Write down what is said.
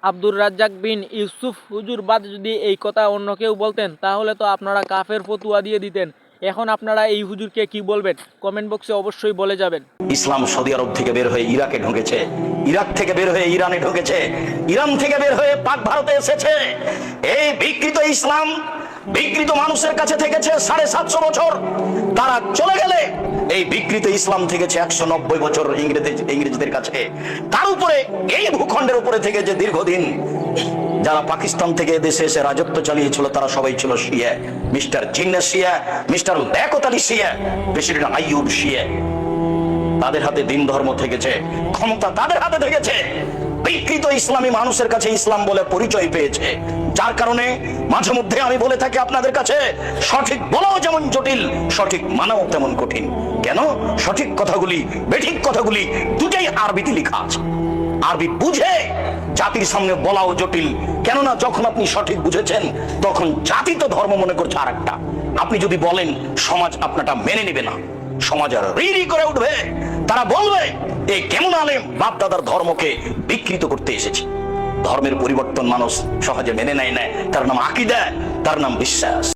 আব্দুর রাজ্জাক বিন ইউসুফ হুজুর বাদ যদি এই কথা অন্য কেউ বলতেন তাহলে তো আপনারা কাফের ফতুয়া দিয়ে দিতেন। এখন আপনারা এই হুজুরকে কি বলবেন কমেন্ট বক্সে অবশ্যই বলে যাবেন। ইসলাম সৌদি আরব থেকে বের হয়ে ইরাকে ঢুকেছে, ইরাক থেকে বের হয়ে ইরানে ঢুকেছে, ইরান থেকে বের হয়ে পাক ভারতে এসেছে। এই বিকৃত ইসলাম বিকৃত মানুষের কাছে থেকেছে 750 বছর। তারা চলে গেলে এই বিকৃত ইসলাম থেকেছে 190 বছর ইংরেজদের কাছে। তার উপরে এই ভূখণ্ডের উপরে থেকে যে দীর্ঘদিন যারা পাকিস্তান থেকে দেশে এসে রাজত্ব চালিয়েছিল তারা সবাই ছিল শিয়া। মিস্টার জিন্নাহ শিয়া, মিস্টার লিয়াকত আলী শিয়া, প্রেসিডেন্ট আইয়ুব শিয়া। তাদের হাতে দিন ধর্ম থেকেছে, ক্ষমতা তাদের হাতে থেকেছে। বিকৃত ইসলামী মানুষের কাছে ইসলাম বলে পরিচয় পেয়েছে, যার কারণে মাঝে মধ্যে আমি বলে থাকি আপনাদের কাছে, সঠিক বলাও যেমন জটিল, সঠিক মানাও তেমন কঠিন। কেন? সঠিক কথাগুলি বেঠিক কথাগুলি দুটাই আরবিতে লেখা আছে। আরবি বুঝে জাতির সামনে বলাও জটিল, কেননা যখন আপনি সঠিক বুঝেছেন তখন জাতি তো ধর্ম মনে করছে আরেকটা। আপনি যদি বলেন সমাজ আপনারটা মেনে নেবে না, সমাজ আর রি করে উঠবে। তারা বলবে এই কেমন আলেম বাপ দাদার ধর্মকে বিকৃত করতে এসেছে। ধর্মের পরিবর্তন মানুষ সহজে মেনে নেয় না, তার নাম আকীদা, তার নাম বিশ্বাস।